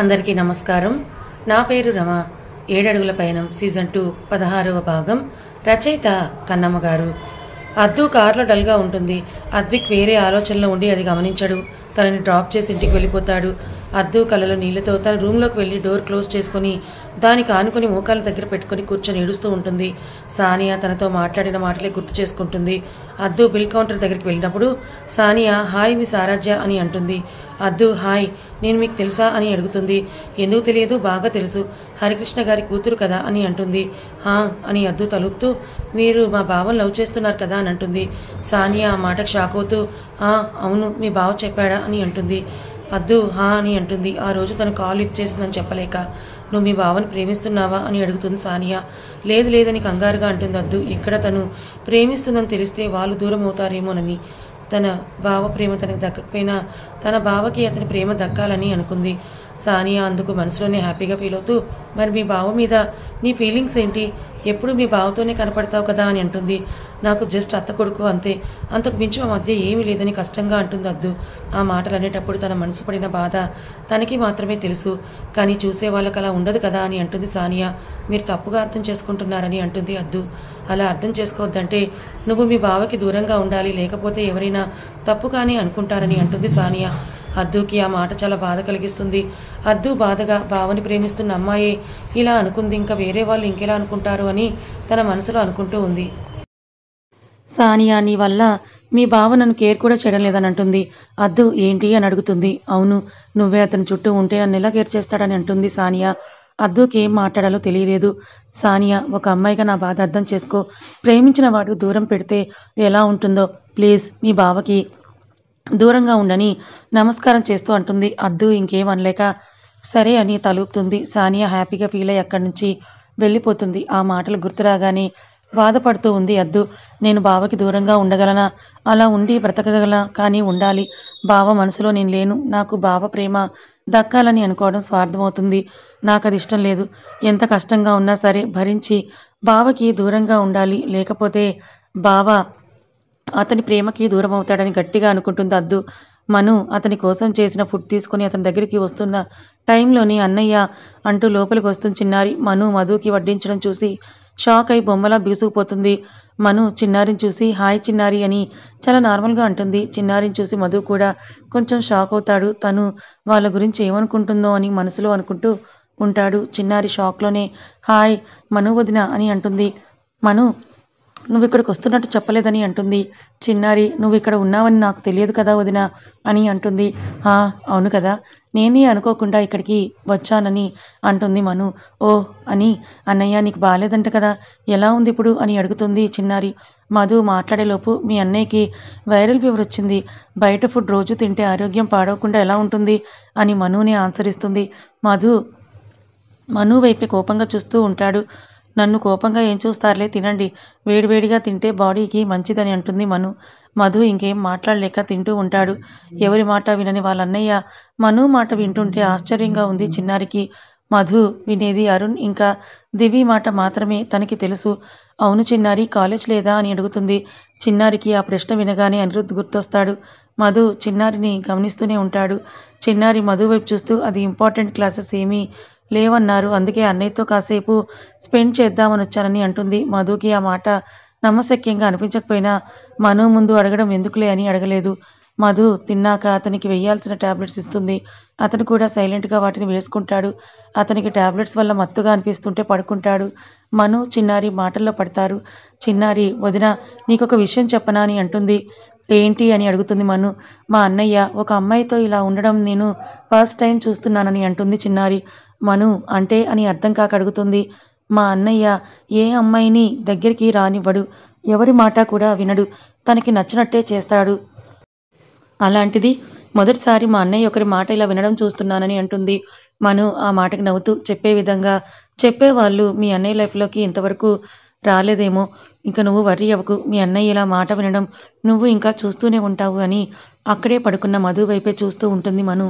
అందరికీ నమస్కారం. నా పేరు రమ. 7 అడుగుల పయనం సీజన్ 2 16వ భాగం. రచయిత కన్నమ్మ గారు. అద్దు కారులో డల్గా ఉంటుంది. అద్విక్ వేరే ఆలోచనలో ఉండి అది గమనించడు. తనని డ్రాప్ చేసి ఇంటికి వెళ్ళిపోతాడు. అద్దు కళ్ళలో నీళ్లతో తన రూమ్లోకి వెళ్ళి డోర్ క్లోజ్ చేసుకుని దానికి ఆనుకుని మోకాల దగ్గర పెట్టుకుని కూర్చొని ఏడుస్తూ ఉంటుంది. సానియా తనతో మాట్లాడిన మాటలే గుర్తు చేసుకుంటుంది. అద్దు బిల్ కౌంటర్ దగ్గరికి వెళ్ళినప్పుడు సానియా హాయ్ మిస్ ఆరాధ్య అని అంటుంది. అద్దు హాయ్, నేను మీకు తెలుసా అని అడుగుతుంది. ఎందుకు తెలియదు, బాగా తెలుసు, హరికృష్ణ గారి కూతురు కదా అని అంటుంది. హా అని అద్దు తలుపుతూ మీరు మా బావని లవ్ చేస్తున్నారు కదా అని అంటుంది. సానియా ఆ మాటకు షాక్ అవుతూ అవును, మీ బావ చెప్పాడా అని అంటుంది. అద్దు హా అని అంటుంది. ఆ రోజు తను కాల్ లిఫ్ట్ చేసిందని చెప్పలేక. నువ్వు మీ బావని ప్రేమిస్తున్నావా అని అడుగుతుంది సానియా. లేదు లేదని కంగారుగా అంటుంది అద్దు. ఇక్కడ తను ప్రేమిస్తుందని తెలిస్తే వాళ్ళు దూరం అవుతారేమోనని. తన బావ ప్రేమ తనకు దక్కకపోయినా తన బావకి అతని ప్రేమ దక్కాలని అనుకుంది. సానియా అందుకు మనసులోనే హ్యాపీగా ఫీల్ అవుతూ మరి మీ బావ మీద నీ ఫీలింగ్స్ ఏంటి, ఎప్పుడు మీ బావతోనే కనపడతావు కదా అని అంటుంది. నాకు జస్ట్ అత్త కొడుకు అంతే, అంతకు మించి మా మధ్య ఏమీ లేదని కష్టంగా అంటుంది అద్దు. ఆ మాటలు అనేటప్పుడు తన మనసు పడిన బాధ తనకి మాత్రమే తెలుసు, కానీ చూసే వాళ్ళకి అలా ఉండదు కదా అని అంటుంది సానియా. మీరు తప్పుగా అర్థం చేసుకుంటున్నారని అంటుంది అద్దు. అలా అర్థం చేసుకోవద్దంటే నువ్వు మీ బావకి దూరంగా ఉండాలి, లేకపోతే ఎవరైనా తప్పుగానే అనుకుంటారని అంటుంది సానియా. అద్దుకి ఆ మాట చాలా బాధ కలిగిస్తుంది. అద్దు బాధగా బావని ప్రేమిస్తున్న అమ్మాయే ఇలా అనుకుంది, ఇంకా వేరే వాళ్ళు ఇంకెలా అనుకుంటారు అని తన మనసులో అనుకుంటూ ఉంది. సానియా నీ వల్ల మీ బావ నన్ను కేర్ కూడా చేయడం లేదని అంటుంది. అద్దు ఏంటి అని అడుగుతుంది. అవును, నువ్వే అతని చుట్టూ ఉంటే నన్ను ఎలా కేర్ చేస్తాడని అంటుంది సానియా. అద్దుకి ఏం మాట్లాడాలో తెలియలేదు. సానియా, ఒక అమ్మాయిగా నా బాధ అర్థం చేసుకో. ప్రేమించిన వాడు దూరం పెడితే ఎలా ఉంటుందో ప్లీజ్ మీ బావకి దూరంగా ఉండని నమస్కారం చేస్తూ అంటుంది. అద్దు ఇంకేం అనలేక సరే అని తలుపుతుంది. సానియా హ్యాపీగా ఫీల్ అయ్యి అక్కడి నుంచి వెళ్ళిపోతుంది. ఆ మాటలు గుర్తురాగానే బాధపడుతూ ఉంది అద్దు. నేను బావకి దూరంగా ఉండగలనా, అలా ఉండి బ్రతకగలనా, కానీ ఉండాలి. బావ మనసులో నేను లేను. నాకు బావ ప్రేమ దక్కాలని అనుకోవడం స్వార్థమవుతుంది. నాకు అది ఇష్టం లేదు. ఎంత కష్టంగా ఉన్నా సరే భరించి బావకి దూరంగా ఉండాలి, లేకపోతే బావ అతని ప్రేమకి దూరం అవుతాడని గట్టిగా అనుకుంటుంది అద్దు. మను అతని కోసం చేసిన ఫుడ్ తీసుకుని అతని దగ్గరికి వస్తున్న టైంలోని అన్నయ్య అంటూ లోపలికి వస్తుంది చిన్నారి. మను మధుకి వడ్డించడం చూసి షాక్ అయి బొమ్మలా బిగుసుకుపోతుంది. మను చిన్నారిని చూసి హాయ్ చిన్నారి అని చాలా నార్మల్గా అంటుంది. చిన్నారిని చూసి మధు కూడా కొంచెం షాక్ అవుతాడు. తను వాళ్ళ గురించి ఏమనుకుంటుందో అని మనసులో అనుకుంటూ ఉంటాడు. చిన్నారి షాక్లోనే హాయ్ మను వదిన అని అంటుంది. మను నువ్వు ఇక్కడికి వస్తున్నట్టు చెప్పలేదని అంటుంది. చిన్నారి నువ్వు ఇక్కడ ఉన్నావని నాకు తెలియదు కదా వదిన అని అంటుంది. అవును కదా, నేనే అనుకోకుండా ఇక్కడికి వచ్చానని అంటుంది మను. ఓ అని అన్నయ్య నీకు బాగాలేదంట కదా, ఎలా ఉంది ఇప్పుడు అని అడుగుతుంది చిన్నారి. మధు మాట్లాడేలోపు మీ అన్నయ్యకి వైరల్ ఫీవర్ వచ్చింది, బయట ఫుడ్ రోజు తింటే ఆరోగ్యం పాడవకుండా ఎలా ఉంటుంది అని మనునే ఆన్సర్ ఇస్తుంది. మను వైపే కోపంగా చూస్తూ ఉంటాడు. నన్ను కోపంగా ఏం చూస్తారులే, తినండి, వేడివేడిగా తింటే బాడీకి మంచిదని అంటుంది మను. మధు ఇంకేం మాట్లాడలేక తింటూ ఉంటాడు. ఎవరి మాట వినని వాళ్ళ అన్నయ్య మను మాట వింటుంటే ఆశ్చర్యంగా ఉంది చిన్నారికి. మధు వినేది అరుణ్ ఇంకా దివి మాట మాత్రమే తనకి తెలుసు. అవును చిన్నారి, కాలేజ్ లేదా అని అడుగుతుంది. చిన్నారికి ఆ ప్రశ్న వినగానే అనిరుద్ధ్ గుర్తొస్తాడు. మధు చిన్నారిని గమనిస్తూనే ఉంటాడు. చిన్నారి మధు వైపు చూస్తూ అది ఇంపార్టెంట్ క్లాసెస్ ఏమీ లేవన్నారు, అందుకే అన్నయ్యతో కాసేపు స్పెండ్ చేద్దామని వచ్చానని అంటుంది. మధుకి ఆ మాట నమ్మశక్యంగా అనిపించకపోయినా మను ముందు అడగడం ఎందుకులే అని అడగలేదు. మధు తిన్నాక అతనికి వేయాల్సిన టాబ్లెట్స్ ఇస్తుంది. అతను కూడా సైలెంట్గా వాటిని వేసుకుంటాడు. అతనికి టాబ్లెట్స్ వల్ల మత్తుగా అనిపిస్తుంటే పడుకుంటాడు. మను చిన్నారి మాటల్లో పడతారు. చిన్నారి వదిన నీకొక విషయం చెప్పనా అని అంటుంది. ఏంటి అని అడుగుతుంది మను. మా అన్నయ్య ఒక అమ్మాయితో ఇలా ఉండడం నేను ఫస్ట్ టైం చూస్తున్నానని అంటుంది చిన్నారి. మను అంటే అని అర్థం కాక అడుగుతుంది. మా అన్నయ్య ఏ అమ్మాయిని దగ్గరికి రానివ్వడు, ఎవరి మాట కూడా వినడు, తనకి నచ్చినట్టే చేస్తాడు. అలాంటిది మొదటిసారి మా అన్నయ్య ఒకరి మాట ఇలా వినడం చూస్తున్నానని అంటుంది. మను ఆ మాటకి నవ్వుతూ చెప్పే విధంగా చెప్పేవాళ్ళు మీ అన్నయ్య లైఫ్లోకి ఇంతవరకు రాలేదేమో, ఇంకా నువ్వు వర్రీ అవ్వకు, మీ అన్నయ్య ఇలా మాట వినడం నువ్వు ఇంకా చూస్తూనే ఉంటావు అని అక్కడే పడుకున్న మధు వైపే చూస్తూ ఉంటుంది మను.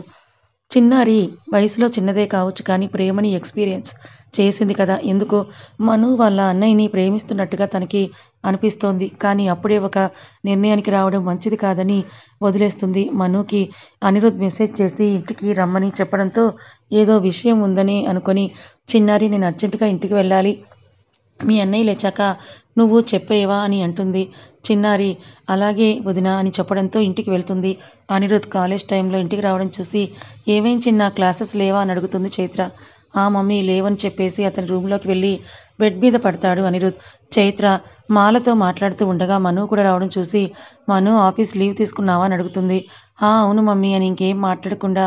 చిన్నారి వయసులో చిన్నదే కావచ్చు కానీ ప్రేమని ఎక్స్పీరియన్స్ చేసింది కదా. ఎందుకో మను వాళ్ళ అన్నయ్యని ప్రేమిస్తున్నట్టుగా తనకి అనిపిస్తోంది. కానీ అప్పుడే ఒక నిర్ణయానికి రావడం మంచిది కాదని వదిలేస్తుంది. మనుకి అనిరుద్ మెసేజ్ చేసి ఇంటికి రమ్మని చెప్పడంతో ఏదో విషయం ఉందని అనుకొని, చిన్నారి నేను అర్జెంటుగా ఇంటికి వెళ్ళాలి, మీ అన్నయ్య లేచాక నువ్వు చెప్పేవా అని అంటుంది. చిన్నారి అలాగే వదినా అని చెప్పడంతో ఇంటికి వెళ్తుంది. అనిరుద్ కాలేజ్ టైంలో ఇంటికి రావడం చూసి ఏమేం చిన్న క్లాసెస్ లేవా అని అడుగుతుంది చైత్ర. ఆ మమ్మీ లేవని చెప్పేసి అతని రూమ్లోకి వెళ్ళి బెడ్ మీద పడతాడు అనిరుద్. చైత్ర మాలతో మాట్లాడుతూ ఉండగా మను కూడా రావడం చూసి మను ఆఫీస్ లీవ్ తీసుకున్నావా అని అడుగుతుంది. అవును మమ్మీ అని ఇంకేం మాట్లాడకుండా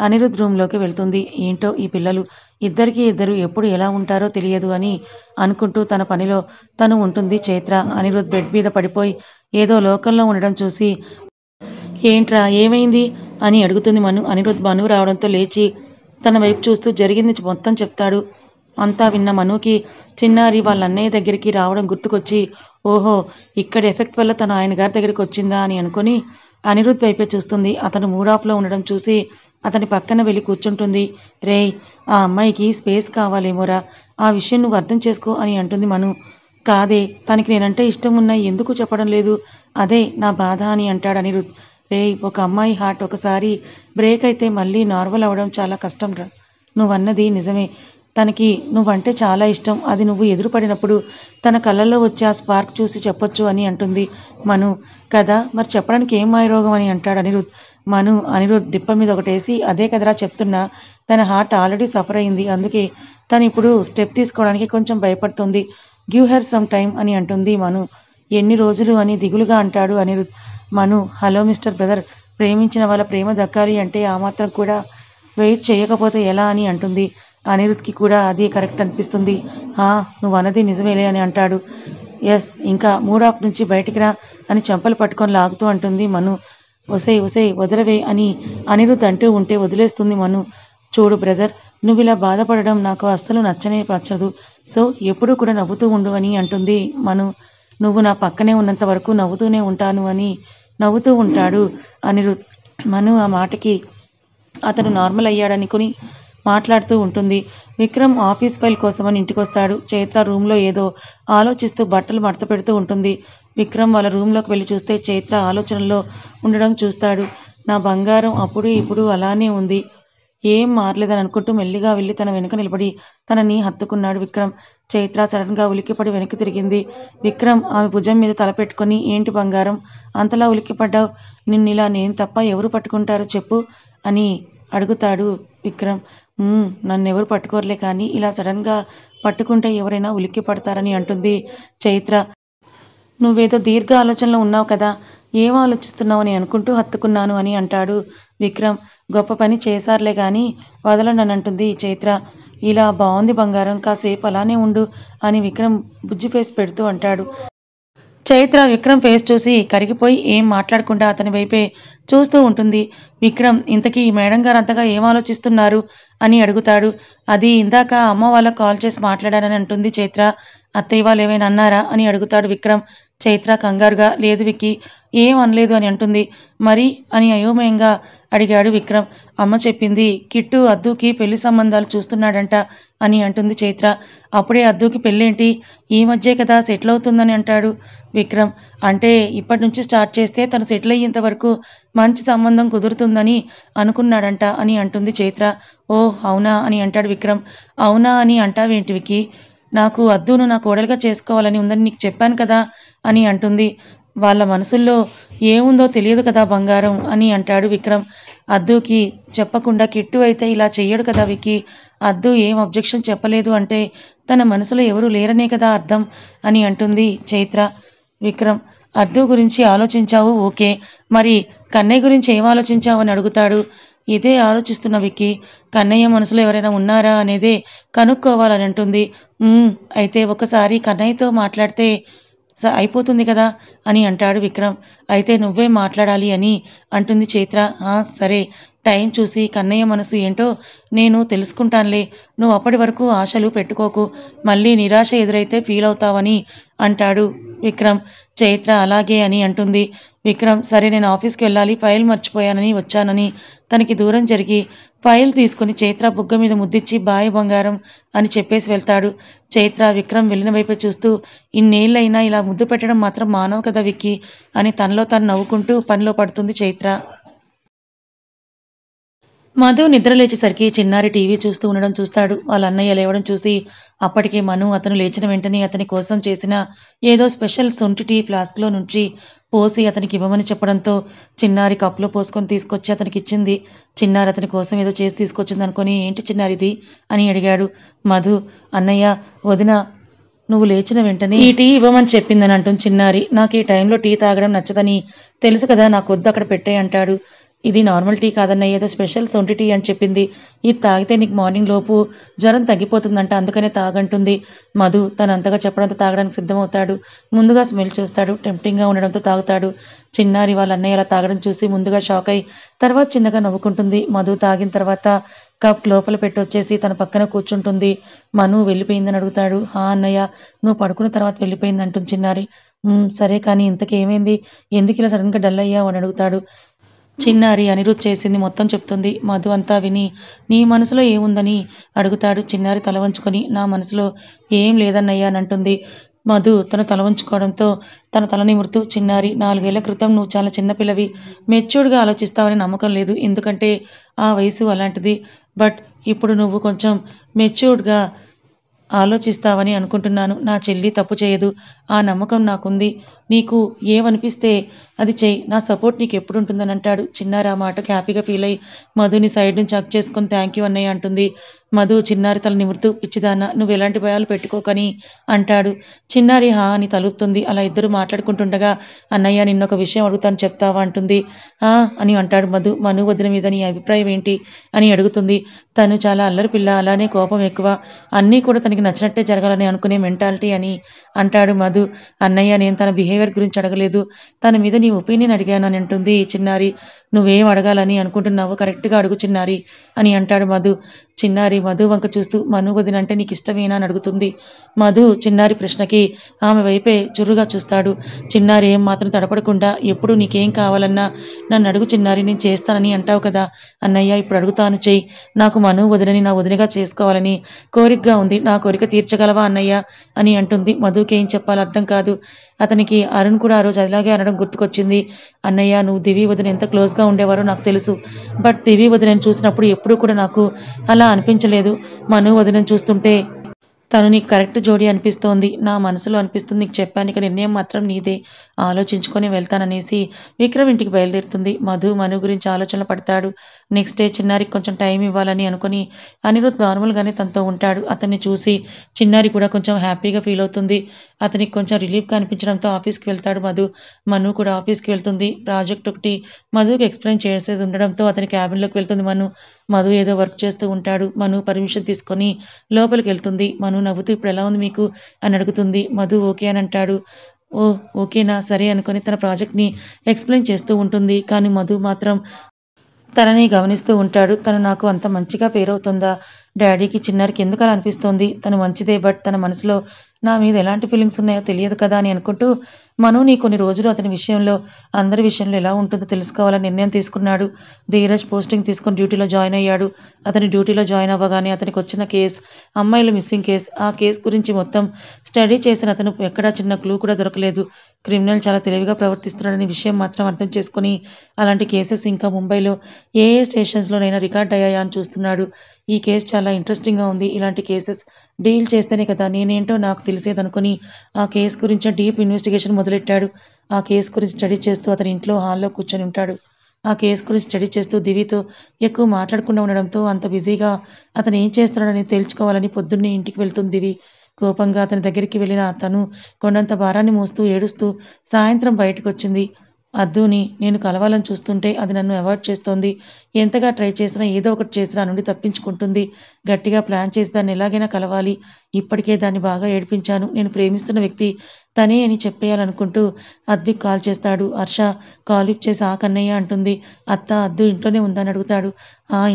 అనిరుద్ రూమ్లోకి వెళ్తుంది. ఏంటో ఈ పిల్లలు ఇద్దరికి ఇద్దరు ఎప్పుడు ఎలా ఉంటారో తెలియదు అని అనుకుంటూ తన పనిలో తను ఉంటుంది చైత్ర. అనిరుద్ బెడ్ మీద పడిపోయి ఏదో లోకంలో ఉండడం చూసి ఏంట్రా ఏమైంది అని అడుగుతుంది మను. అనిరుద్ మను రావడంతో లేచి తన వైపు చూస్తూ జరిగింది మొత్తం చెప్తాడు. అంతా విన్న మనుకి చిన్నారి వాళ్ళ అన్నయ్య దగ్గరికి రావడం గుర్తుకొచ్చి ఓహో ఇక్కడ ఎఫెక్ట్ వల్ల తను ఆయన గారి దగ్గరికి వచ్చిందా అని అనుకుని అనిరుద్ వైపే చూస్తుంది. అతను మూడాఫ్లో ఉండడం చూసి అతని పక్కన వెళ్ళి కూర్చుంటుంది. రేయ్ ఆ అమ్మాయికి స్పేస్ కావాలేమోరా, ఆ విషయం నువ్వు అర్థం చేసుకో అని అంటుంది మను. కాదే తనకి నేనంటే ఇష్టం ఉన్నాయి ఎందుకు చెప్పడం లేదు, అదే నా బాధ అని అంటాడు అనిరుద్. రేయ్ ఒక అమ్మాయి హార్ట్ ఒకసారి బ్రేక్ అయితే మళ్ళీ నార్మల్ అవ్వడం చాలా కష్టం రా, నువ్వన్నది నిజమే, తనకి నువ్వంటే చాలా ఇష్టం, అది నువ్వు ఎదురుపడినప్పుడు తన కళ్ళల్లో వచ్చే ఆ స్పార్క్ చూసి చెప్పొచ్చు అని అంటుంది మను. కదా మరి చెప్పడానికి ఏం మాయరోగం అని అంటాడు అనిరుద్. మను అనిరుద్ డిప్ప మీద ఒకటేసి అదే కదరా చెప్తున్నా, తన హార్ట్ ఆల్రెడీ సఫర్ అయింది, అందుకే తను ఇప్పుడు స్టెప్ తీసుకోవడానికి కొంచెం భయపడుతుంది, గివ్ హెర్ సమ్ టైమ్ అని అంటుంది మను. ఎన్ని రోజులు అని దిగులుగా అంటాడు అనిరుద్. మను హలో మిస్టర్ బ్రదర్, ప్రేమించిన వాళ్ళ ప్రేమ దక్కాలి అంటే ఆ మాత్రం కూడా వెయిట్ చేయకపోతే ఎలా అని అంటుంది. అనిరుద్కి కూడా అదే కరెక్ట్ అనిపిస్తుంది. నువ్వు అన్నది నిజమేలే అని అంటాడు. ఎస్ ఇంకా మూడాఫ్ నుంచి బయటికి రా అని చెంపలు పట్టుకొని లాగుతూ అంటుంది మను. ఒసే ఒసే వదలవే అని అనిరుద్ అంటూ ఉంటే వదిలేస్తుంది మను. చూడు బ్రదర్, నువ్వు ఇలా బాధపడడం నాకు అస్సలు నచ్చదు, సో ఎప్పుడూ కూడా నవ్వుతూ ఉండు అని అంటుంది మను. నువ్వు నా పక్కనే ఉన్నంత వరకు నవ్వుతూనే ఉంటాను అని నవ్వుతూ ఉంటాడు అనిరుద్. మను ఆ మాటకి అతను నార్మల్ అయ్యాడనుకుని మాట్లాడుతూ ఉంటుంది. విక్రమ్ ఆఫీస్ ఫైల్ కోసమని ఇంటికొస్తాడు. చైత్ర రూమ్లో ఏదో ఆలోచిస్తూ బట్టలు మడత పెడుతూ ఉంటుంది. విక్రమ్ వాళ్ళ రూమ్లోకి వెళ్ళి చూస్తే చైత్ర ఆలోచనలో ఉండడం చూస్తాడు. నా బంగారం అప్పుడు ఇప్పుడు అలానే ఉంది, ఏం మారలేదని అనుకుంటూ మెల్లిగా వెళ్ళి తన వెనుక నిలబడి తనని హత్తుకున్నాడు విక్రమ్. చైత్ర సడన్గా ఉలిక్కిపడి వెనక్కి తిరిగింది. విక్రమ్ ఆమె భుజం మీద తలపెట్టుకొని ఏంటి బంగారం అంతలా ఉలిక్కిపడ్డావు, నిన్నిలా నేను తప్ప ఎవరు పట్టుకుంటారో చెప్పు అని అడుగుతాడు విక్రమ్. నన్నెవరు పట్టుకోరలే కానీ ఇలా సడన్గా పట్టుకుంటే ఎవరైనా ఉలిక్కి పడతారని అంటుంది చైత్ర. నువ్వేదో దీర్ఘ ఆలోచనలో ఉన్నావు కదా, ఏం ఆలోచిస్తున్నావు అని అనుకుంటూ హత్తుకున్నాను అని అంటాడు విక్రమ్. గొప్ప పని చేశారులే కానీ వదలండి అని అంటుంది చైత్ర. ఇలా బాగుంది బంగారం, కాసేపు అలానే ఉండు అని విక్రమ్ బుజ్జి ఫేస్ పెడుతూ అంటాడు. చైత్ర విక్రమ్ ఫేస్ చూసి కరిగిపోయి ఏం మాట్లాడకుండా అతని వైపే చూస్తూ ఉంటుంది. విక్రమ్ ఇంతకీ మేడం గారు అంతగా ఏం ఆలోచిస్తున్నారు అని అడుగుతాడు. అది ఇందాక అమ్మ వాళ్ళకు కాల్ చేసి మాట్లాడానని అంటుంది చైత్ర. అత్తయ్య వాళ్ళు ఏమైనా అన్నారా అని అడుగుతాడు విక్రమ్. చైత్ర కంగారుగా లేదు విక్కీ, ఏం అనలేదు అని అంటుంది. మరి అని అయోమయంగా అడిగాడు విక్రమ్. అమ్మ చెప్పింది కిట్టు అద్దుకి పెళ్లి సంబంధాలు చూస్తున్నాడంట అని అంటుంది చైత్ర. అప్పుడే అద్దుకి పెళ్ళేంటి, ఈ మధ్యే కదా సెటిల్ అవుతుందని అంటాడు విక్రమ్. అంటే ఇప్పటి నుంచి స్టార్ట్ చేస్తే తను సెటిల్ అయ్యేంత వరకు మంచి సంబంధం కుదురుతుందని అనుకున్నాడంట అని అంటుంది చైత్ర. ఓ అవునా అని అంటాడు విక్రమ్. అవునా అని అంటావేంటి విక్కీ, నాకు అద్దును నా కోడలుగా చేసుకోవాలని ఉందని నీకు చెప్పాను కదా అని అంటుంది. వాళ్ళ మనసుల్లో ఏముందో తెలియదు కదా బంగారం అని అంటాడు విక్రమ్. అద్దుకి చెప్పకుండా కిట్టు అయితే ఇలా చెయ్యడు కదా విక్కీ, అద్దు ఏం అబ్జెక్షన్ చెప్పలేదు అంటే తన మనసులో ఎవరు లేరనే కదా అర్థం అని అంటుంది చైత్ర. విక్రమ్ అద్దు గురించి ఆలోచించావు ఓకే, మరి కన్నయ్య గురించి ఏం ఆలోచించావు అని అడుగుతాడు. ఇదే ఆలోచిస్తున్న విక్కీ, కన్నయ్య మనసులో ఎవరైనా ఉన్నారా అనేదే కనుక్కోవాలని అంటుంది. అయితే ఒకసారి కన్నయ్యతో మాట్లాడితే అయిపోతుంది కదా అని అంటాడు విక్రమ్. అయితే నువ్వే మాట్లాడాలి అని అంటుంది చైత్ర. సరే, టైం చూసి కన్నయ్య మనసు ఏంటో నేను తెలుసుకుంటానులే, నువ్వు అప్పటి వరకు ఆశలు పెట్టుకోకు, మళ్ళీ నిరాశ ఎదురైతే ఫీల్ అవుతావని అంటాడు విక్రమ్. చైత్ర అలాగే అని అంటుంది. విక్రమ్ సరే నేను ఆఫీస్కి వెళ్ళాలి, ఫైల్ మర్చిపోయానని వచ్చానని తనకి దూరం జరిగి ఫైల్ తీసుకుని చైత్ర బుగ్గ మీద ముద్దిచ్చి బాయ్ బంగారం అని చెప్పేసి వెళ్తాడు. చైత్ర విక్రమ్ వెళ్ళిన వైపే చూస్తూ ఇన్నేళ్ళైనా ఇలా ముద్దు పెట్టడం మాత్రం మానవు కదా విక్కీ అని తనలో తాను నవ్వుకుంటూ పనిలో పడుతుంది చైత్ర. మధు నిద్రలేచేసరికి చిన్నారి టీవీ చూస్తూ ఉండడం చూస్తాడు. వాళ్ళ అన్నయ్య లేవడం చూసి అప్పటికే మను అతను లేచిన వెంటనే అతని కోసం చేసిన ఏదో స్పెషల్ సొంటి టీ ఫ్లాస్క్లో నుంచి పోసి అతనికి ఇవ్వమని చెప్పడంతో చిన్నారి కప్పులో పోసుకొని తీసుకొచ్చి అతనికి ఇచ్చింది. చిన్నారి అతని కోసం ఏదో చేసి తీసుకొచ్చింది అనుకొని ఏంటి చిన్నారిది అని అడిగాడు. మధు అన్నయ్య వదిన నువ్వు లేచిన వెంటనే ఈ టీ ఇవ్వమని చెప్పిందని అంటుంది చిన్నారి. నాకు ఈ టైంలో టీ తాగడం నచ్చదని తెలుసు కదా, నాకు వద్దు అక్కడ పెట్టే అంటాడు. ఇది నార్మల్ టీ కాదన్నయ్య, ఏదో స్పెషల్ సొంటి టీ అని చెప్పింది. ఇది తాగితే నీకు మార్నింగ్ లోపు జ్వరం తగ్గిపోతుందంట, అందుకనే తాగంటుంది. మధు తను అంతగా చెప్పడంతో తాగడానికి సిద్ధమవుతాడు. ముందుగా స్మెల్ చూస్తాడు, టెంప్టింగ్గా ఉండడంతో తాగుతాడు. చిన్నారి వాళ్ళ అన్నయ్య అలా తాగడం చూసి ముందుగా షాక్ అయి తర్వాత చిన్నగా నవ్వుకుంటుంది. మధు తాగిన తర్వాత కప్ లోపల పెట్టొచ్చేసి తన పక్కన కూర్చుంటుంది. మను వెళ్ళిపోయిందని అడుగుతాడు. హా అన్నయ్య, నువ్వు పడుకున్న తర్వాత వెళ్ళిపోయింది అంటుంది చిన్నారి. సరే కానీ ఇంతకీ ఏమైంది, ఎందుకు ఇలా సడన్గా డల్ అయ్యావు అని అడుగుతాడు. చిన్నారి అనిరుద్ చేసింది మొత్తం చెప్తుంది. మధు అంతా విని నీ మనసులో ఏముందని అడుగుతాడు. చిన్నారి తల వంచుకొని నా మనసులో ఏం లేదన్నయ్య అని అంటుంది. మధు తన తల వంచుకోవడంతో తన తల నిమురుతూ చిన్నారి 4 ఏళ్ల క్రితం నువ్వు చాలా చిన్నపిల్లవి, మెచ్యూర్డ్గా ఆలోచిస్తావని నమ్మకం లేదు, ఎందుకంటే ఆ వయసు అలాంటిది. బట్ ఇప్పుడు నువ్వు కొంచెం మెచ్యూర్డ్గా ఆలోచిస్తావని అనుకుంటున్నాను. నా చెల్లి తప్పు చేయదు, ఆ నమ్మకం నాకుంది. నీకు ఏమనిపిస్తే అది చెయ్యి, నా సపోర్ట్ నీకు ఎప్పుడు ఉంటుందని అంటాడు. చిన్నారి ఆ మాటకి హ్యాపీగా ఫీల్ అయ్యి మధుని సైడ్ నుంచి హగ్ చేసుకొని థ్యాంక్ యూ అన్నయ్య అంటుంది. మధు చిన్నారి తల నిమురుతూ పిచ్చిదాన్న నువ్వు ఎలాంటి భయాలు పెట్టుకోకని అంటాడు. చిన్నారి హా అని తలుపుతుంది. అలా ఇద్దరు మాట్లాడుకుంటుండగా అన్నయ్య నిన్నొక విషయం అడుగుతాను చెప్తావా అంటుంది. అని అంటాడు మధు. మను వదిన మీద నీ అభిప్రాయం ఏంటి అని అడుగుతుంది. తను చాలా అల్లరి పిల్ల, అలానే కోపం ఎక్కువ, అన్నీ కూడా తనకి నచ్చినట్టే జరగాలని అనుకునే మెంటాలిటీ అని అంటాడు మధు. అన్నయ్య నేను తన బిహేవియర్ గురించి అడగలేదు, తన మీద నీ ఒపీనియన్ అడిగాను అని అంటుంది చిన్నారి. నువ్వేం అడగాలని అనుకుంటున్నావో కరెక్ట్గా అడుగు చిన్నారి అని అంటాడు మధు. చిన్నారి మధు వంక చూస్తూ మను వదిన అంటే నీకు ఇష్టమేనా అని అడుగుతుంది. మధు చిన్నారి ప్రశ్నకి ఆమె వైపే చురుగా చూస్తాడు. చిన్నారి ఏం మాత్రం తడపడకుండా ఎప్పుడు నీకేం కావాలన్నా నన్ను అడుగు చిన్నారి, నేను చేస్తానని అంటావు కదా అన్నయ్య, ఇప్పుడు అడుగుతాను చెయ్యి. నాకు మను వదినని నా వదినగా చేసుకోవాలని కోరికగా ఉంది, నా కోరిక తీర్చగలవా అన్నయ్య అని అంటుంది. మధుకి ఏం చెప్పాలో అర్థం కాదు. అతనికి అరుణ్ కూడా ఆ రోజు అలాగే అనడం గుర్తుకొచ్చింది. అన్నయ్య నువ్వు దివి వదిన ఎంత క్లోజ్గా ఉండేవారో నాకు తెలుసు, బట్ దివి వదినని చూసినప్పుడు ఎప్పుడూ కూడా నాకు అలా అనిపించలేదు. మను వదినని చూస్తుంటే తను నీకు కరెక్ట్ జోడీ అనిపిస్తోంది, నా మనసులో అనిపిస్తుంది, నీకు చెప్పాను, ఇక నిర్ణయం మాత్రం నీదే, ఆలోచించుకొని వెళ్తాననేసి విక్రమ్ ఇంటికి బయలుదేరుతుంది. మను గురించి ఆలోచనలు పడతాడు. నెక్స్ట్ డే చిన్నారికి కొంచెం టైం ఇవ్వాలని అనుకుని అనిరుద్ నార్మల్గానే తనతో ఉంటాడు. అతన్ని చూసి చిన్నారి కూడా కొంచెం హ్యాపీగా ఫీల్ అవుతుంది. అతనికి కొంచెం రిలీఫ్గా అనిపించడంతో ఆఫీస్కి వెళ్తాడు మను కూడా ఆఫీస్కి వెళ్తుంది. ప్రాజెక్ట్ ఒకటి మధుకి ఎక్స్ప్లెయిన్ చేసేది ఉండడంతో అతని క్యాబిన్లోకి వెళ్తుంది మధు ఏదో వర్క్ చేస్తూ ఉంటాడు. మను పర్మిషన్ తీసుకొని లోపలికి వెళ్తుంది. మను నవ్వుతూ ఇప్పుడు ఎలా ఉంది మీకు అని అడుగుతుంది. మధు ఓకే అని అంటాడు. ఓ ఓకేనా సరే అనుకొని తన ప్రాజెక్ట్ని ఎక్స్ప్లెయిన్ చేస్తూ ఉంటుంది. కానీ మధు మాత్రం తనని గమనిస్తూ ఉంటాడు. తను నాకు అంత మంచిగా పేరవుతుందా, డాడీకి చిన్నారికి ఎందుకు అలా అనిపిస్తోంది, తను మంచిదే, బట్ తన మనసులో నా మీద ఎలాంటి ఫీలింగ్స్ ఉన్నాయో తెలియదు కదా అని అనుకుంటూ మనోని కొన్ని రోజులు అతని విషయంలో అందరి విషయంలో ఎలా ఉంటుందో తెలుసుకోవాలని నిర్ణయం తీసుకున్నాడు. ధీరజ్ పోస్టింగ్ తీసుకొని డ్యూటీలో జాయిన్ అయ్యాడు. అతని డ్యూటీలో జాయిన్ అవ్వగానే అతనికి వచ్చిన కేసు అమ్మాయిల మిస్సింగ్ కేసు. ఆ కేసు గురించి మొత్తం స్టడీ చేసిన అతను ఎక్కడా చిన్న క్లూ కూడా దొరకలేదు. క్రిమినల్ చాలా తెలివిగా ప్రవర్తిస్తున్నాడనే విషయం మాత్రం అర్థం చేసుకుని అలాంటి కేసెస్ ఇంకా ముంబైలో ఏ స్టేషన్స్లోనైనా రికార్డ్ అయ్యాయా అని చూస్తున్నాడు. ఈ కేసు చాలా ఇంట్రెస్టింగ్గా ఉంది, ఇలాంటి కేసెస్ డీల్ చేస్తేనే కదా నేనేంటో నాకు తెలిసేదనుకుని ఆ కేసు గురించి డీప్ ఇన్వెస్టిగేషన్ మొదలెట్టాడు. ఆ కేసు గురించి స్టడీ చేస్తూ అతని ఇంట్లో హాల్లో కూర్చొని ఉంటాడు. ఆ కేసు గురించి స్టడీ చేస్తూ దివితో ఎక్కువ మాట్లాడకుండా ఉండడంతో అంత బిజీగా అతను ఏం చేస్తున్నాడని తెలుసుకోవాలని పొద్దున్నే ఇంటికి వెళ్తుంది దివి. కోపంగా అతని దగ్గరికి వెళ్ళిన తను కొండంత భారాన్ని మోస్తూ ఏడుస్తూ సాయంత్రం బయటకు వచ్చింది. అద్దుని నేను కలవాలని చూస్తుంటే అది నన్ను అవాయిడ్ చేస్తోంది. ఎంతగా ట్రై చేసినా ఏదో ఒకటి చేసి నా నుండి తప్పించుకుంటుంది. గట్టిగా ప్లాన్ చేసి దాన్ని ఎలాగైనా కలవాలి. ఇప్పటికే దాన్ని బాగా ఏడిపించాను. నేను ప్రేమిస్తున్న వ్యక్తి తనే అని చెప్పేయాలనుకుంటూ అద్విక్ కాల్ చేస్తాడు. హర్ష కాల్ లిఫ్ట్ చేసి ఆ కన్నయ్య అంటుంది. అత్త అద్దు ఇంట్లోనే ఉందని అడుగుతాడు.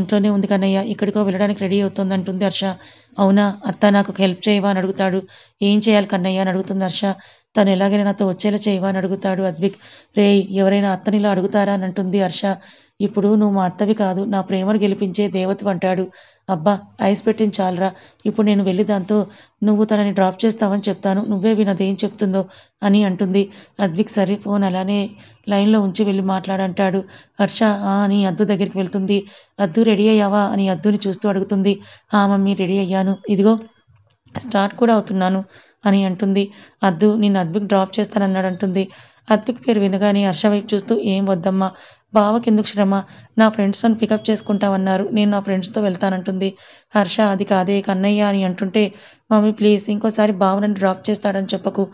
ఇంట్లోనే ఉంది కన్నయ్య, ఎక్కడికో వెళ్ళడానికి రెడీ అవుతుంది అంటుంది హర్ష. అవునా అత్త నాకు హెల్ప్ చేయవా అని అడుగుతాడు. ఏం చేయాలి కన్నయ్య అని అడుగుతుంది హర్ష. తను ఎలాగైనా నాతో వచ్చేలా చేయవా అని అడుగుతాడు అద్విక్. రేయ్, ఎవరైనా అత్తనిలా అడుగుతారా అని అంటుంది హర్ష. ఇప్పుడు నువ్వు మా అత్తవి కాదు, నా ప్రేమను గెలిపించే దేవతవి అంటాడు. అబ్బా, ఐస్ పెట్టింది చాలరా, ఇప్పుడు నేను వెళ్ళి దాంతో నువ్వు తనని డ్రాప్ చేస్తావని చెప్తాను, నువ్వే వినదేం చెప్తుందో అని అంటుంది. అద్విక్ సరే, ఫోన్ అలానే లైన్లో ఉంచి వెళ్ళి మాట్లాడంటాడు. హర్ష అని అద్దు దగ్గరికి వెళ్తుంది. అద్దు రెడీ అయ్యావా అని అద్దుని చూస్తూ అడుగుతుంది. మమ్మీ రెడీ అయ్యాను, ఇదిగో స్టార్ట్ కూడా అవుతున్నాను అని అంటుంది. అద్దు నిన్ను అద్విక్ డ్రాప్ చేస్తానన్నాడు అంటుంది. అద్విక్ పేరు వినగానే హర్ష వైపు చూస్తూ ఏం వద్దమ్మా, బావకెందుకు శ్రమ, నా ఫ్రెండ్స్ నన్ను పికప్ చేసుకుంటామన్నారు, నేను నా ఫ్రెండ్స్తో వెళ్తానంటుంది. హర్ష అది కాదే కన్నయ్య అని అంటుంటే, మమ్మీ ప్లీజ్ ఇంకోసారి బావనని డ్రాప్ చేస్తాడని చెప్పకు,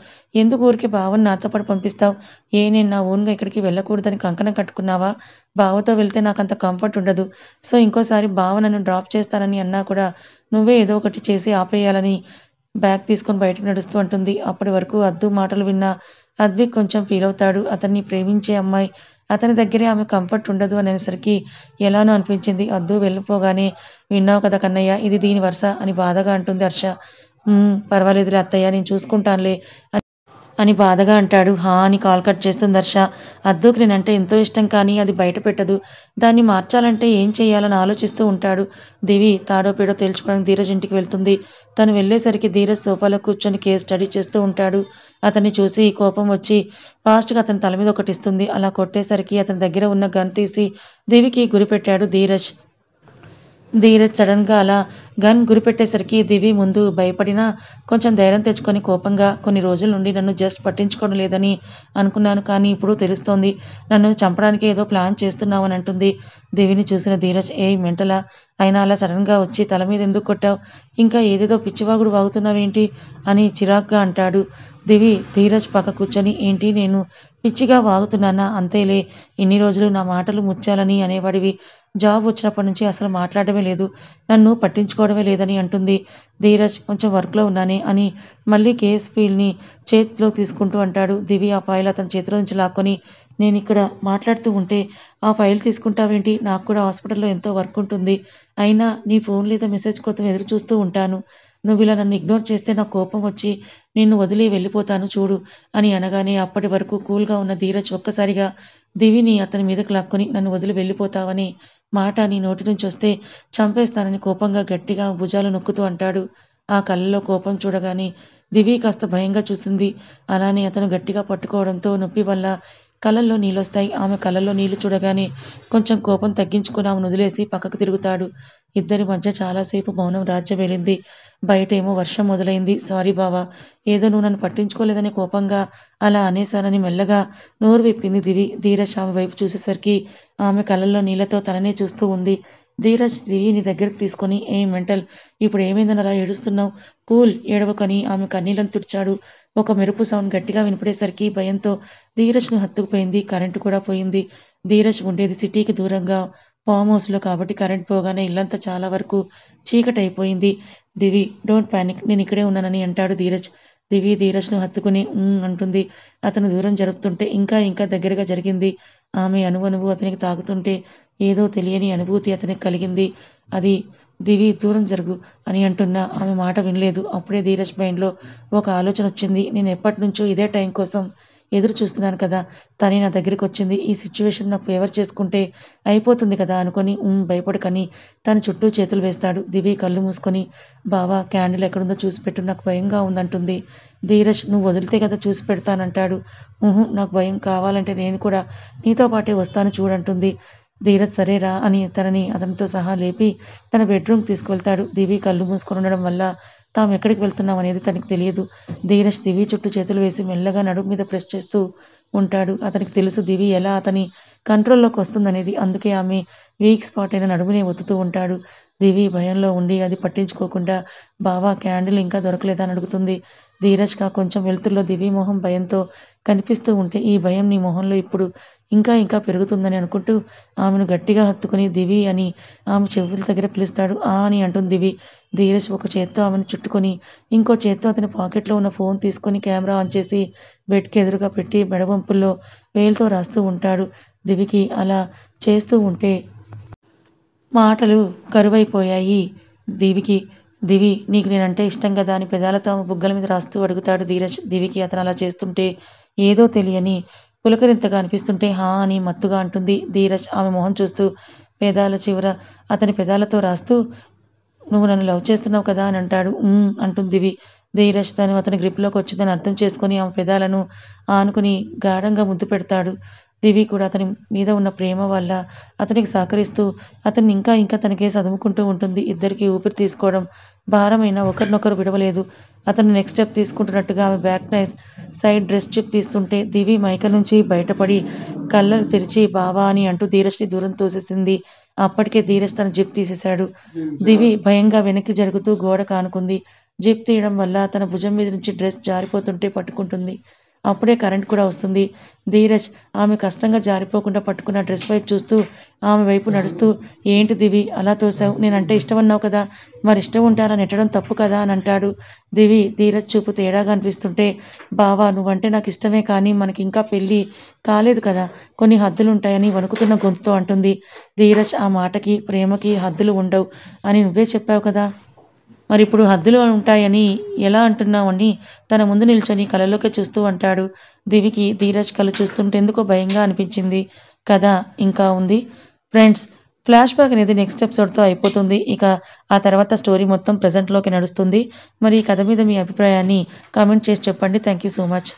ఎందుకు ఊరికే బావని నాతో పాటు పంపిస్తావు, నేను నా ఓన్గా ఇక్కడికి వెళ్ళకూడదని కంకణం కట్టుకున్నావా, బావతో వెళ్తే నాకు అంత కంఫర్ట్ ఉండదు, సో ఇంకోసారి బావ నన్ను డ్రాప్ చేస్తానని అన్నా కూడా నువ్వే ఏదో ఒకటి చేసి ఆపేయాలని బ్యాగ్ తీసుకొని బయటకు నడుస్తూ అంటుంది. అప్పటి వరకు అద్దు మాటలు విన్న అద్విక్ కొంచెం ఫీల్ అవుతాడు. అతన్ని ప్రేమించే అమ్మాయి అతని దగ్గరే ఆమె కంఫర్ట్ ఉండదు అనేసరికి ఎలానో అనిపించింది. అద్దు వెళ్ళిపోగానే విన్నావు కదా కన్నయ్య, ఇది దీని వరుస అని బాధగా అంటుంది హర్ష. పర్వాలేదులే అత్తయ్య, నేను చూసుకుంటానులే అని బాధగా అంటాడు. అని కాల్ కట్ చేస్తుంది హర్ష. అద్దుకి నేనంటే ఎంతో ఇష్టం, కానీ అది బయట పెట్టదు. దాన్ని మార్చాలంటే ఏం చేయాలని ఆలోచిస్తూ ఉంటాడు. దివి తాడో పేడో తేల్చుకోవడానికి ధీరజ్ ఇంటికి వెళ్తుంది. తను వెళ్ళేసరికి ధీరజ్ సోఫాలో కూర్చొని కేస్ స్టడీ చేస్తూ ఉంటాడు. అతన్ని చూసి కోపం వచ్చి ఫాస్ట్గా అతని తల మీద ఒకటి ఇస్తుంది. అలా కొట్టేసరికి అతని దగ్గర ఉన్న గన్ తీసి దివికి గురిపెట్టాడు ధీరజ్. సడన్గా అలా గన్ గురిపెట్టేసరికి దివి ముందు భయపడినా కొంచెం ధైర్యం తెచ్చుకొని కోపంగా, కొన్ని రోజుల నుండి నన్ను జస్ట్ పట్టించుకోవడం లేదని అనుకున్నాను, కానీ ఇప్పుడు తెలుస్తోంది నన్ను చంపడానికి ఏదో ప్లాన్ చేస్తున్నావని అంటుంది. దివిని చూసిన ధీరజ్, మెంటలా, అయినా అలా సడన్గా వచ్చి తల మీద ఎందుకు కొట్టావు, ఇంకా ఏదేదో పిచ్చివాగుడు వాగుతున్నావేంటి అని చిరాగ్గా అంటాడు. ధీరజ్ పక్క కూర్చొని, ఏంటి నేను పిచ్చిగా వాగుతున్నానా, అంతేలే, ఇన్ని రోజులు నా మాటలు ముచ్చాలని అనేవాడివి, జాబ్ వచ్చినప్పటి నుంచి అసలు మాట్లాడమే లేదు, నన్ను పట్టించుకోవడమే లేదని అంటుంది. ధీరజ్ కొంచెం వర్క్లో ఉన్నానే అని మళ్ళీ కేస్ ఫీల్ని చేతిలో తీసుకుంటూ అంటాడు. దివి ఆ ఫైల్ అతని చేతిలో నుంచి లాక్కొని, నేను ఇక్కడ మాట్లాడుతూ ఉంటే ఆ ఫైల్ తీసుకుంటావేంటి, నాకు కూడా హాస్పిటల్లో ఎంతో వర్క్ ఉంటుంది, అయినా నీ ఫోన్ లేదా మెసేజ్ కోసం ఎదురు చూస్తూ ఉంటాను, నువ్వు ఇలా నన్ను ఇగ్నోర్ చేస్తే నాకు కోపం వచ్చి నిన్ను వదిలి వెళ్ళిపోతాను చూడు అని అనగానే అప్పటి వరకు కూల్గా ఉన్న ధీరజ్ ఒక్కసారిగా దివిని అతని మీదకు లాక్కొని, నన్ను వదిలి వెళ్ళిపోతావని మాట నీ నోటి నుంచి వస్తే చంపేస్తానని కోపంగా గట్టిగా భుజాలు నొక్కుతూ అంటాడు. ఆ కళ్ళలో కోపం చూడగానే దివి కాస్త భయంగా చూసింది. అలానే అతను గట్టిగా పట్టుకోవడంతో నొప్పి వల్ల కళ్ళల్లో నీళ్ళొస్తాయి. ఆమె కళ్ళల్లో నీళ్లు చూడగానే కొంచెం కోపం తగ్గించుకుని ఆమెను వదిలేసి పక్కకు తిరుగుతాడు. ఇద్దరి మధ్య చాలాసేపు మౌనం రాజ్యమేలింది. బయటేమో వర్షం మొదలైంది. సారీ బావా, ఏదో నువ్వు నన్ను పట్టించుకోలేదని కోపంగా అలా అనేశానని మెల్లగా నోరు విప్పింది దివి. ధీరజ్ ఆమె వైపు చూసేసరికి ఆమె కళ్ళల్లో నీళ్లతో తననే చూస్తూ ఉంది. ధీరజ్ దివిని దగ్గరకు తీసుకొని, మెంటల్, ఇప్పుడు ఏమైందని అలా ఏడుస్తున్నావు, కూల్, ఏడవకని ఆమె కన్నీళ్లను తుడిచాడు. ఒక మెరుపు సౌండ్ గట్టిగా వినపడేసరికి భయంతో ధీరజ్ను హత్తుకుపోయింది. కరెంటు కూడా పోయింది. ధీరజ్ ఉండేది సిటీకి దూరంగా ఫామ్ హౌస్లో కాబట్టి కరెంట్ పోగానే ఇల్లంతా చాలా వరకు చీకటైపోయింది. దివి, డోంట్ పానిక్, నేను ఇక్కడే ఉన్నానని అంటాడు ధీరజ్. దివి ధీరజ్ను హత్తుకుని అంటుంది. అతను దూరం జరుపుతుంటే ఇంకా ఇంకా దగ్గరగా జరిగింది. ఆమె అణువణువు అతనికి తాకుతుంటే ఏదో తెలియని అనుభూతి అతనికి కలిగింది. అది దివి, దూరం జరుగు అని అంటున్నా ఆమె మాట వినలేదు. అప్పుడే ధీరజ్ మైండ్లో ఒక ఆలోచన వచ్చింది. నేను ఎప్పటి నుంచో ఇదే టైం కోసం ఎదురు చూస్తున్నాను కదా, తనే నా దగ్గరికి వచ్చింది, ఈ సిచ్యువేషన్ నాకు ఫేవర్ చేసుకుంటే అయిపోతుంది కదా అనుకొని భయపడకని తన చుట్టూ చేతులు వేస్తాడు. దివి కళ్ళు మూసుకొని, బావా క్యాండిల్ ఎక్కడుందో చూసి పెట్టు, నాకు భయంగా ఉందంటుంది. ధీరజ్, నువ్వు వదిలితే కదా చూసి పెడతానంటాడు. నాకు భయం కావాలంటే నేను కూడా నీతో పాటే వస్తాను చూడంటుంది. ధీరజ్ సరేరా అని తనని అతనితో సహా లేపి తన బెడ్రూమ్కి తీసుకువెళ్తాడు. దివి కళ్ళు మూసుకొని ఉండడం వల్ల తాము ఎక్కడికి వెళ్తున్నాం అనేది తనకి తెలియదు. ధీరజ్ దివి చుట్టూ చేతులు వేసి మెల్లగా నడుము మీద ప్రెస్ చేస్తూ ఉంటాడు. అతనికి తెలుసు దివి ఎలా అతని కంట్రోల్లోకి వస్తుందనేది, అందుకే ఆమె వీక్ స్పాట్ అయిన నడుమునే ఒత్తుతూ ఉంటాడు. దివి భయంలో ఉండి అది పట్టించుకోకుండా, బావా క్యాండిల్ ఇంకా దొరకలేదా అని అడుగుతుంది. ధీరజ్గా కొంచెం వెలుతురులో దివి మొహం భయంతో కనిపిస్తూ ఉంటే, ఈ భయం నీ మొహంలో ఇప్పుడు ఇంకా ఇంకా పెరుగుతుందని అనుకుంటూ ఆమెను గట్టిగా హత్తుకుని దివి అని ఆమె చెవుల దగ్గర పిలుస్తాడు. అని అంటుంది దివి. ధీరజ్ ఒక చేత్తో ఆమెను చుట్టుకొని ఇంకో చేత్తో అతని పాకెట్లో ఉన్న ఫోన్ తీసుకొని కెమెరా ఆన్ చేసి బెడ్కి ఎదురుగా పెట్టి మెడవంపుల్లో వేలుతో రాస్తూ ఉంటాడు. దివికి అలా చేస్తూ ఉంటే మాటలు కరువైపోయాయి. దివికి దివి నీకు నేనంటే ఇష్టం కదా అని పెదాలతో ఆమె బుగ్గల మీద రాస్తూ అడుగుతాడు ధీరజ్. దివికి అతను అలా చేస్తుంటే ఏదో తెలియని పులకరింతగా అనిపిస్తుంటే హా అని మత్తుగా అంటుంది. ధీరజ్ ఆమె మొహం చూస్తూ పెదాల చివర అతని పెదాలతో రాస్తూ నువ్వు నన్ను లవ్ చేస్తున్నావు కదా అని అంటాడు. అంటుంది దివి. ధీరజ్ తను అతని గ్రిప్లోకి వచ్చిందని అర్థం చేసుకుని ఆమె పెదాలను ఆనుకుని గాఢంగా ముద్దు పెడతాడు. దివి కూడా అతని మీద ఉన్న ప్రేమ వల్ల అతనికి సహకరిస్తూ అతన్ని ఇంకా ఇంకా తనకేసి అదుముకుంటూ ఉంటుంది. ఇద్దరికి ఊపిరి తీసుకోవడం భారమైన ఒకరినొకరు విడవలేదు. అతను నెక్స్ట్ స్టెప్ తీసుకుంటున్నట్టుగా ఆమె బ్యాక్ సైడ్ డ్రెస్ చిప్ తీస్తుంటే దివి మైక నుంచి బయటపడి కళ్ళలు తెరిచి బావా అని అంటూ ధీరజ్ని దూరం తోసేసింది. అప్పటికే ధీరజ్ తన జిప్ తీసేశాడు. దివి భయంగా వెనక్కి జరుగుతూ గోడ కానుకుంది. జిప్ తీయడం వల్ల తన భుజం మీద నుంచి డ్రెస్ జారిపోతుంటే పట్టుకుంటుంది. అప్పుడే కరెంట్ కూడా వస్తుంది. ధీరజ్ ఆమె కష్టంగా జారిపోకుండా పట్టుకున్న డ్రెస్ వైపు చూస్తూ ఆమె వైపు నడుస్తూ ఏంటి దివి అలా తోసావు? నేనంటే ఇష్టం అన్నావు కదా, మరి ఇష్టం ఉంటారా నెట్టడం తప్పు కదా అని అంటాడు. దివి ధీరజ్ చూపు తేడాగా అనిపిస్తుంటే బావా నువ్వంటే నాకు ఇష్టమే కానీ మనకి ఇంకా పెళ్ళి కాలేదు కదా, కొన్ని హద్దులు ఉంటాయని వణుకుతున్న గొంతుతో అంటుంది. ధీరజ్ ఆ మాటకి ప్రేమకి హద్దులు ఉండవు అని నువ్వే చెప్పావు కదా, మరి ఇప్పుడు హద్దులు ఉంటాయని ఎలా అంటున్నావని తన ముందు నిల్చొని కళ్ళలోకి చూస్తూ అంటాడు. దివికి ధీరజ్ కళ్ళు చూస్తుంటే ఎందుకో భయంగా అనిపించింది. కథ ఇంకా ఉంది ఫ్రెండ్స్. ఫ్లాష్ బ్యాక్ అనేది నెక్స్ట్ ఎపిసోడ్తో అయిపోతుంది. ఇక ఆ తర్వాత స్టోరీ మొత్తం ప్రజెంట్లోకి నడుస్తుంది. మరి ఈ కథ మీద మీ అభిప్రాయాన్ని కామెంట్ చేసి చెప్పండి. Thank you so much.